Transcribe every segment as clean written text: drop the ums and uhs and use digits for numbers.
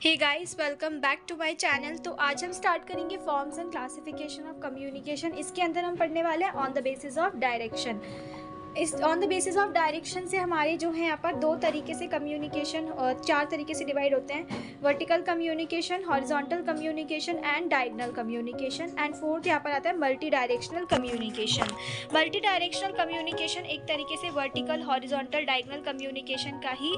Hey guys, welcome back to my channel. तो आज हम स्टार्ट करेंगे forms and classification of communication. इसके अंदर हम पढ़ने वाले हैं on the basis of direction. इस on the basis of direction से हमारे जो है यहाँ पर दो तरीके से कम्युनिकेशन चार तरीके से डिवाइड होते हैं: vertical communication, horizontal communication and diagonal communication. And fourth यहाँ पर आता है multi directional communication. Multi directional communication एक तरीके से वर्टिकल, हॉरिजॉन्टल, डायगोनल कम्युनिकेशन का ही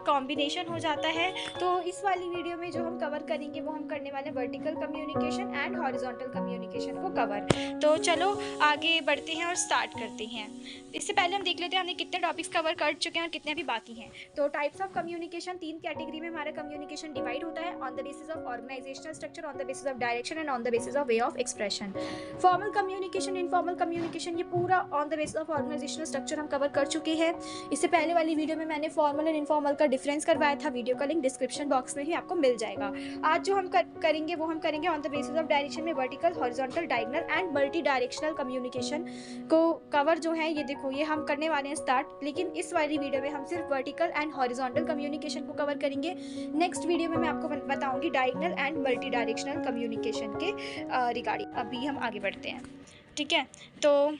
कॉम्बिनेशन हो जाता है। तो इस वाली वीडियो में जो हम कवर करेंगे वो हम करने वाले हैं vertical communication and horizontal communication को कवर। तो चलो आगे बढ़ते हैं और स्टार्ट करते हैं। इससे पहले हम देख लेते हैं हमने कितने टॉपिक्स कवर कर चुके हैं और कितने अभी बाकी हैं। तो टाइप्स ऑफ कम्युनिकेशन, तीन कैटेगरी में हमारा कम्युनिकेशन डिवाइड होता है: on the basis of organisational structure, on the basis of direction and on the basis of way of expression. Formal communication, informal communication, ये पूरा on the basis of organisational structure हम cover कर चुके हैं। इससे पहले वाली वीडियो में मैंने फॉर्मल एंड इनफॉर्मल का डिफरेंस करवाया था, वीडियो का लिंक डिस्क्रिप्शन बॉक्स में ही आपको मिल जाएगा। आज जो हम करेंगे वो हम करेंगे on the basis of direction में vertical, horizontal, diagonal and multi directional communication को कवर जो है ये देखो ये हम करने वाले हैं स्टार्ट। लेकिन इस वाली वीडियो में हम सिर्फ वर्टिकल एंड हॉरिजॉन्टल कम्युनिकेशन को कवर करेंगे। नेक्स्ट वीडियो में मैं आपको बताऊंगी diagonal and multi directional communication के रिगार्डिंग। अभी हम आगे बढ़ते हैं, ठीक है। तो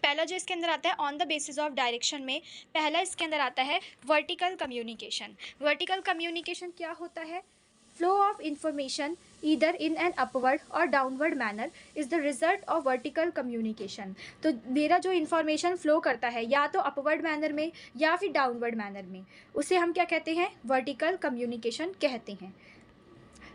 पहला जो इसके अंदर आता है on the basis of direction में, पहला इसके अंदर आता है वर्टिकल कम्युनिकेशन। वर्टिकल कम्युनिकेशन क्या होता है? Flow of information either in an upward or downward manner is the result of vertical communication. तो मेरा जो इन्फॉर्मेशन फ्लो करता है या तो अपवर्ड मैनर में या फिर डाउनवर्ड मैनर में, उसे हम क्या कहते हैं? वर्टिकल कम्युनिकेशन कहते हैं।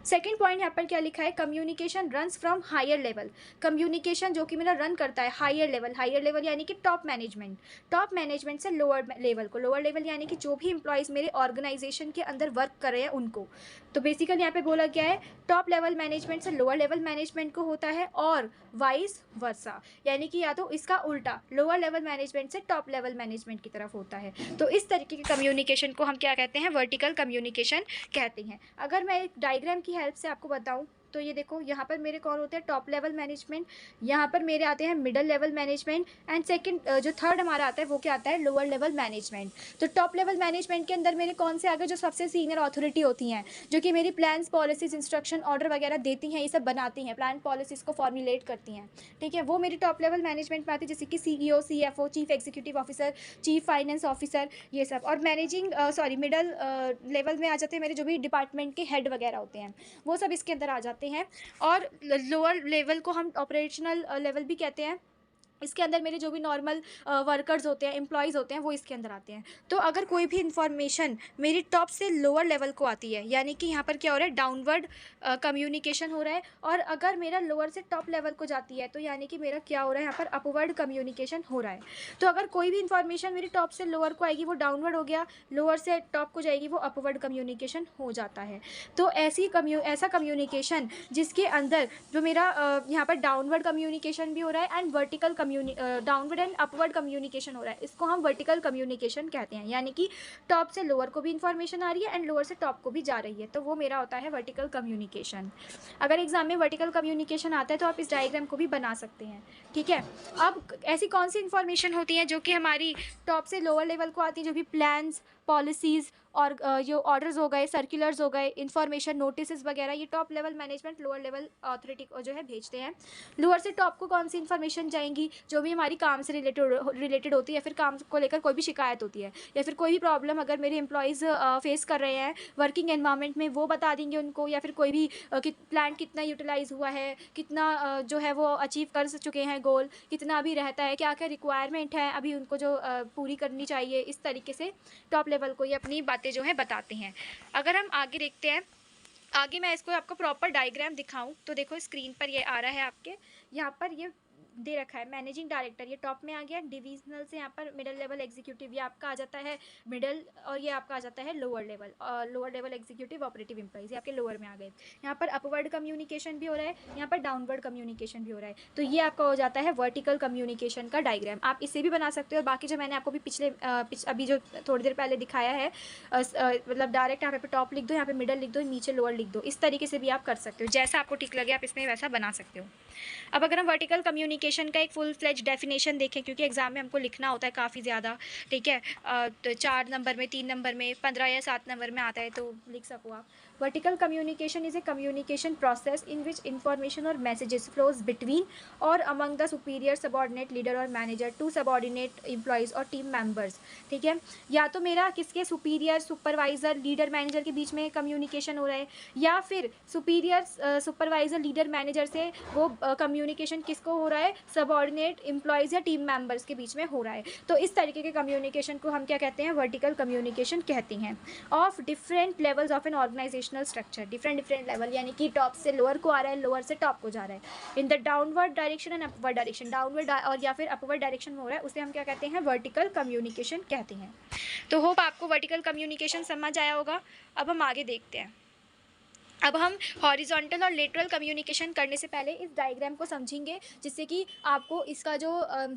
सेकेंड पॉइंट यहाँ पर क्या लिखा है? Communication runs from higher level. Communication जो कि मेरा रन करता है हायर लेवल, हायर लेवल यानी कि टॉप मैनेजमेंट, टॉप मैनेजमेंट से लोअर लेवल को। लोअर लेवल यानी कि जो भी एम्प्लॉयज़ मेरे ऑर्गेनाइजेशन के अंदर वर्क कर रहे हैं उनको। तो बेसिकली यहाँ पे बोला गया है टॉप लेवल मैनेजमेंट से लोअर लेवल मैनेजमेंट को होता है, और वाइस वर्सा, यानी कि या तो इसका उल्टा लोअर लेवल मैनेजमेंट से टॉप लेवल मैनेजमेंट की तरफ होता है। तो इस तरीके के कम्युनिकेशन को हम क्या कहते हैं? वर्टिकल कम्युनिकेशन कहते हैं। अगर मैं एक डायग्राम की हेल्प से आपको बताऊं तो ये देखो यहाँ पर मेरे कौन होते हैं? Top level management. यहाँ पर मेरे आते हैं middle level management, and second जो थर्ड हमारा आता है वो क्या आता है? Lower level management. तो टॉप लेवल मैनेजमेंट के अंदर मेरे कौन से आ गए? जो सबसे सीनियर अथॉरिटी होती हैं, जो कि मेरी प्लान्स, पॉलिसीज, इंस्ट्रक्शन, ऑर्डर वगैरह देती हैं, ये सब बनाती हैं, प्लान पॉलिसीज़ को फॉर्मुलेट करती हैं, ठीक है। वो मेरी टॉप लेवल मैनेजमेंट में आती है, जैसे कि CEO, CFO, chief executive officer, chief finance officer, ये सब। और मिडल लेवल में आ जाते हैं मेरे जो भी डिपार्टमेंट के हेड वगैरह होते हैं, वो सब इसके अंदर आ जाते हैं। और लोअर लेवल को हम ऑपरेशनल लेवल भी कहते हैं। इसके अंदर मेरे जो भी नॉर्मल वर्कर्स होते हैं, एम्प्लॉयज़ होते हैं, वो इसके अंदर आते हैं। तो अगर कोई भी इन्फॉर्मेशन मेरी टॉप से लोअर लेवल को आती है, यानी कि यहाँ पर क्या हो रहा है? डाउनवर्ड कम्युनिकेशन हो रहा है। और अगर मेरा लोअर से टॉप लेवल को जाती है तो यानी कि मेरा क्या हो रहा है? यहाँ पर अपवर्ड कम्युनिकेशन हो रहा है। तो अगर कोई भी इन्फॉर्मेशन मेरी टॉप से लोअर को आएगी वो डाउनवर्ड हो गया, लोअर से टॉप को जाएगी वो अपवर्ड कम्युनिकेशन हो जाता है। तो ऐसा कम्युनिकेशन जिसके अंदर जो मेरा यहाँ पर डाउनवर्ड कम्युनिकेशन भी हो रहा है and vertical downward and upward communication हो रहा है, इसको हम वर्टिकल कम्युनिकेशन कहते हैं। यानी कि टॉप से लोअर को भी इंफॉर्मेशन आ रही है एंड लोअर से टॉप को भी जा रही है, तो वो मेरा होता है वर्टिकल कम्युनिकेशन। अगर एग्जाम में वर्टिकल कम्युनिकेशन आता है तो आप इस डायग्राम को भी बना सकते हैं, ठीक है। अब ऐसी कौन सी इंफॉर्मेशन होती है जो कि हमारी टॉप से लोअर लेवल को आती है? जो भी प्लान्स, पॉलिसीज़ और जो ऑर्डर्स हो गए, सर्कुलर्स हो गए, इन्फॉर्मेशन नोटिस वगैरह, ये top level management lower level authority को जो है भेजते हैं। लोअर से टॉप को कौन सी इन्फॉर्मेशन जाएंगी? जो भी हमारी काम से रिलेटेड होती है, या फिर काम को लेकर कोई भी शिकायत होती है, या फिर कोई भी प्रॉब्लम अगर मेरे एम्प्लॉयज़ फेस कर रहे हैं वर्किंग एनवायरनमेंट में, वो बता देंगे उनको। या फिर कोई भी प्लान कितना यूटिलाइज़ हुआ है, कितना जो है वो अचीव कर चुके हैं गोल, कितना अभी रहता है, क्या क्या रिक्वायरमेंट है अभी उनको जो पूरी करनी चाहिए। इस तरीके से टॉप लेवल को ये अपनी बातें जो है बताते हैं। अगर हम आगे देखते हैं, आगे मैं इसको आपको प्रॉपर डायग्राम दिखाऊं तो देखो स्क्रीन पर ये आ रहा है आपके, यहाँ पर ये दे रखा है मैनेजिंग डायरेक्टर, ये टॉप में आ गया। डिविजनल से यहाँ पर मिडिल लेवल एग्जीक्यूटिव, ये आपका आ जाता है मिडिल, और ये आपका आ जाता है lower level executive operative employees, ये आपके लोअर में आ गए। यहाँ पर अपवर्ड कम्युनिकेशन भी हो रहा है, यहाँ पर डाउनवर्ड कम्युनिकेशन भी हो रहा है। तो ये आपका हो जाता है वर्टिकल कम्युनिकेशन का डायग्राम। आप इसे भी बना सकते हो, और बाकी जो मैंने आपको भी अभी जो थोड़ी देर पहले दिखाया है, मतलब डायरेक्ट यहाँ पे टॉप लिख दो, यहाँ पे मिडल लिख दो, नीचे लोअर लिख दो, इस तरीके से भी आप कर सकते हो। जैसा आपको ठीक लगे आप इसमें वैसा बना सकते हो। अब अगर हम वर्टिकल कम्युनिकेशन कम्युनिकेशन का एक फुल फ्लेज डेफिनेशन देखें, क्योंकि एग्जाम में हमको लिखना होता है काफ़ी ज़्यादा, ठीक है। तो 4 नंबर में, 3 नंबर में, 15 या 7 नंबर में आता है, तो लिख सको आप। Vertical communication is a communication process in which information और मैसेजेस फ्लोज बिटवीन और among the superior, subordinate, leader और मैनेजर टू सबॉर्डिनेट एम्प्लॉयज़ और टीम मेंबर्स, ठीक है। या तो मेरा किसके, सुपीरियर, सुपरवाइज़र, लीडर, मैनेजर के बीच में कम्युनिकेशन हो रहा है, या फिर सुपीरियर, सुपरवाइज़र, लीडर, मैनेजर से वो कम्युनिकेशन किसको हो रहा है, सबॉर्डिनेट एम्प्लॉयज़ या टीम मेंबर्स के बीच में हो रहा है। तो इस तरीके के कम्युनिकेशन को हम क्या कहते हैं, वर्टिकल कम्युनिकेशन कहते हैं। Of different levels of an organisational structure, different level, यानी कि टॉप से लोअर को आ रहा है, लोअर से टॉप को जा रहा है। In the downward direction and upward direction, downward और या फिर अपवर्ड डायरेक्शन में हो रहा है, उसे हम क्या कहते हैं, वर्टिकल कम्युनिकेशन कहते हैं। तो होप आपको वर्टिकल कम्युनिकेशन समझ आया होगा। अब हम आगे देखते हैं। अब हम हॉरिजॉन्टल और लेटरल कम्युनिकेशन करने से पहले इस डायग्राम को समझेंगे, जिससे कि आपको इसका जो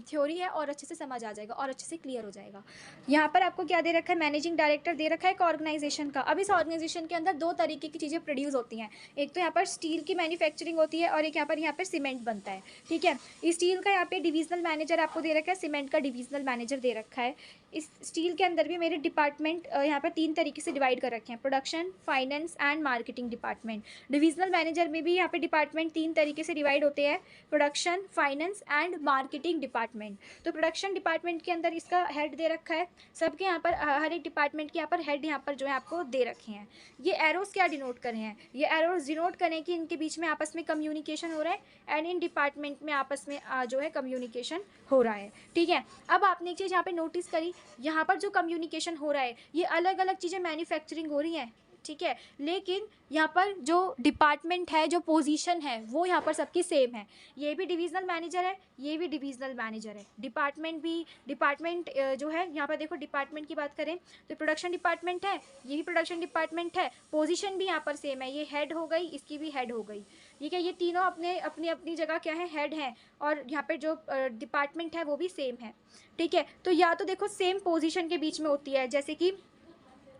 थ्योरी है और अच्छे से समझ आ जाएगा और अच्छे से क्लियर हो जाएगा। यहाँ पर आपको क्या दे रखा है, मैनेजिंग डायरेक्टर दे रखा है एक ऑर्गेनाइजेशन का। अब इस ऑर्गेनाइजेशन के अंदर दो तरीके की चीज़ें प्रोड्यूस होती हैं, एक तो यहाँ पर स्टील की मैन्युफैक्चरिंग होती है और एक यहाँ पर सीमेंट बनता है, ठीक है। स्टील का यहाँ पे डिविजनल मैनेजर आपको दे रखा है, सीमेंट का डिविजनल मैनेजर दे रखा है। इस स्टील के अंदर भी मेरे डिपार्टमेंट यहाँ पर 3 तरीके से डिवाइड कर रखे हैं, production, finance and marketing department. Divisional manager में भी यहाँ पे डिपार्टमेंट 3 तरीके से डिवाइड होते हैं, production, finance and marketing department. तो प्रोडक्शन डिपार्टमेंट के अंदर इसका हेड दे रखा है, सबके यहाँ पर हर एक डिपार्टमेंट के यहाँ पर हेड यहाँ पर जो है आपको दे रखे हैं। ये एरोस क्या डिनोट कर रहे हैं, ये एरोस डिनोट करें कि इनके बीच में आपस में कम्युनिकेशन हो रहा है एंड इन डिपार्टमेंट में आपस में जो है कम्युनिकेशन हो रहा है, ठीक है। अब आपने एक चीज़ यहाँ पे नोटिस करी, यहाँ पर जो कम्युनिकेशन हो रहा है ये अलग अलग चीज़ें मैन्युफैक्चरिंग हो रही हैं, ठीक है, लेकिन यहाँ पर जो डिपार्टमेंट है, जो पोजीशन है, वो यहाँ पर सबकी सेम है। ये भी डिविजनल मैनेजर है, ये भी डिविजनल मैनेजर है, डिपार्टमेंट जो है यहाँ पर देखो, डिपार्टमेंट की बात करें तो प्रोडक्शन डिपार्टमेंट है, ये भी प्रोडक्शन डिपार्टमेंट है, पोजीशन भी यहाँ पर सेम है, ये हेड हो गई, इसकी भी हेड हो गई, ठीक है। ये तीनों अपनी जगह क्या है, हेड हैं, और यहाँ पर जो डिपार्टमेंट है वो भी सेम है, ठीक है। तो या तो देखो सेम पोजीशन के बीच में होती है, जैसे कि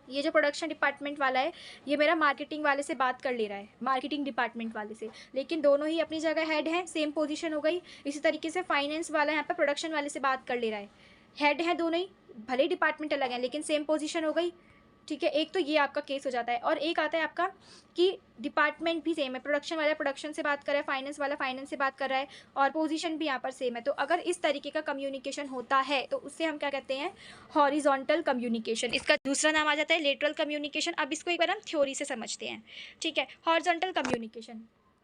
ये जो प्रोडक्शन डिपार्टमेंट वाला है ये मेरा मार्केटिंग वाले से बात कर ले रहा है, मार्केटिंग डिपार्टमेंट वाले से, लेकिन दोनों ही अपनी जगह हेड हैं, सेम पोजीशन हो गई। इसी तरीके से फाइनेंस वाला यहाँ पर प्रोडक्शन वाले से बात कर ले रहा है, हेड हैं दोनों ही, भले ही डिपार्टमेंट अलग हैं लेकिन सेम पोजीशन हो गई, ठीक है। एक तो ये आपका केस हो जाता है, और एक आता है आपका कि डिपार्टमेंट भी सेम है, प्रोडक्शन वाला प्रोडक्शन से बात कर रहा है, फाइनेंस वाला फाइनेंस से बात कर रहा है, और पोजीशन भी यहाँ पर सेम है। तो अगर इस तरीके का कम्युनिकेशन होता है तो उससे हम क्या कहते हैं, हॉरिजॉन्टल कम्युनिकेशन। इसका दूसरा नाम आ जाता है लेटरल कम्युनिकेशन। अब इसको एक बार हम थ्योरी से समझते हैं, ठीक है। Horizontal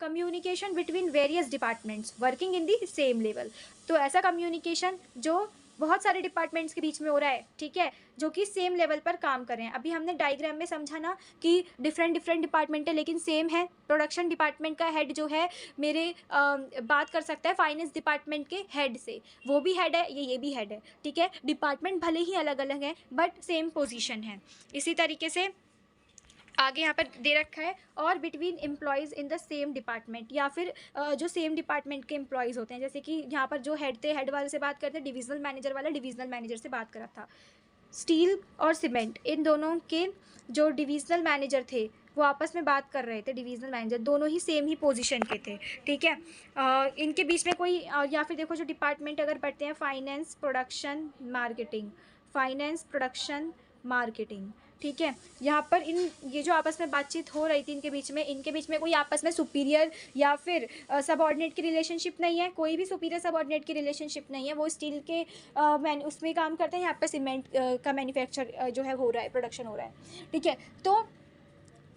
communication between various departments working in the same level. तो ऐसा कम्युनिकेशन जो बहुत सारे डिपार्टमेंट्स के बीच में हो रहा है, ठीक है, जो कि सेम लेवल पर काम कर रहे हैं। अभी हमने डायग्राम में समझा ना कि डिफरेंट डिपार्टमेंट है लेकिन सेम है। प्रोडक्शन डिपार्टमेंट का हेड जो है मेरे बात कर सकता है फाइनेंस डिपार्टमेंट के हेड से, वो भी हेड है, ये भी हेड है, ठीक है। डिपार्टमेंट भले ही अलग अलग हैं बट सेम पोजीशन है। इसी तरीके से आगे यहाँ पर दे रखा है, और between employees in the same department, या फिर जो सेम डिपार्टमेंट के एम्प्लॉयज़ होते हैं, जैसे कि यहाँ पर जो हेड थे, हेड वाले से बात करते हैं, डिविजनल मैनेजर वाला डिविजनल मैनेजर से बात करा था। स्टील और सीमेंट, इन दोनों के जो डिविजनल मैनेजर थे वो आपस में बात कर रहे थे, डिविजनल मैनेजर दोनों ही सेम ही पोजीशन के थे, ठीक है। इनके बीच में कोई या फिर देखो जो डिपार्टमेंट अगर पढ़ते हैं, फाइनेंस, प्रोडक्शन, मार्केटिंग, ठीक है। यहाँ पर ये जो आपस में बातचीत हो रही थी इनके बीच में कोई आपस में सुपीरियर या फिर सबऑर्डिनेट की रिलेशनशिप नहीं है, कोई भी सुपीरियर सबऑर्डिनेट की रिलेशनशिप नहीं है। वो स्टील के उसमें काम करते हैं, यहाँ पर सीमेंट का मैन्युफैक्चर जो है हो रहा है, प्रोडक्शन हो रहा है, ठीक है। तो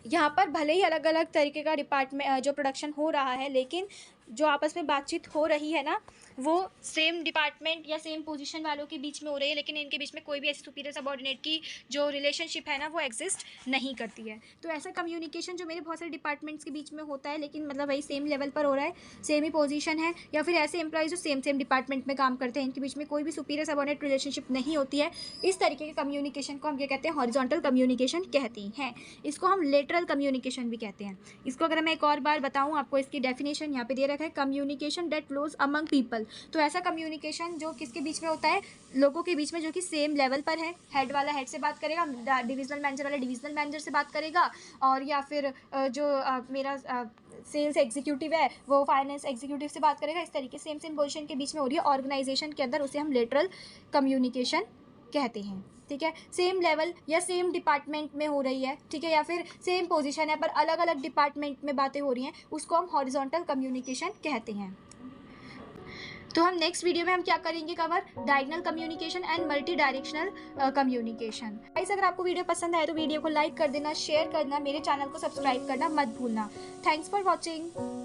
यहाँ पर भले ही अलग अलग तरीके का डिपार्टमेंट जो प्रोडक्शन हो रहा है, लेकिन जो आपस में बातचीत हो रही है ना, वो सेम डिपार्टमेंट या सेम पोजीशन वालों के बीच में हो रही है, लेकिन इनके बीच में कोई भी ऐसी सुपीरियर सबऑर्डिनेट की जो रिलेशनशिप है ना वो एग्जिस्ट नहीं करती है। तो ऐसा कम्युनिकेशन जो मेरे बहुत सारे डिपार्टमेंट्स के बीच में होता है, लेकिन मतलब वही सेम लेवल पर हो रहा है, सेम ही पोजीशन है, या फिर ऐसे एम्प्लॉयज़ जो सेम डिपार्टमेंट में काम करते हैं, इनके बीच में कोई भी सुपीरियर सबऑर्डिनेट रिलेशनशिप नहीं होती है। इस तरीके के कम्युनिकेशन को हम क्या कहते हैं, हॉरिजॉन्टल कम्युनिकेशन कहते हैं। इसको हम लेटरल कम्युनिकेशन भी कहते हैं। इसको अगर मैं एक और बार बताऊँ आपको, इसकी डेफिनेशन यहाँ पे दे रखा है communication that flows among people. तो ऐसा कम्युनिकेशन जो किसके बीच में होता है, लोगों के बीच में, जो कि सेम लेवल पर है। हेड वाला हेड से बात करेगा, डिविजनल मैनेजर वाला डिविजनल मैनेजर से बात करेगा, और या फिर जो मेरा सेल्स एग्जीक्यूटिव है वो फाइनेंस एग्जीक्यूटिव से बात करेगा। इस तरीके सेम सेम पोजीशन के बीच में हो रही है ऑर्गेनाइजेशन के अंदर, उसे हम लेटरल कम्युनिकेशन कहते हैं। ठीक है, सेम लेवल या सेम डिपार्टमेंट में हो रही है, ठीक है, या फिर सेम पोजीशन है पर अलग अलग डिपार्टमेंट में बातें हो रही हैं, उसको हम हॉरिजॉन्टल कम्युनिकेशन कहते हैं। तो हम नेक्स्ट वीडियो में हम क्या करेंगे cover, diagonal communication and multi directional communication. Guys अगर आपको वीडियो पसंद आए तो वीडियो को लाइक कर देना, शेयर करना, मेरे चैनल को सब्सक्राइब करना मत भूलना। Thanks for watching.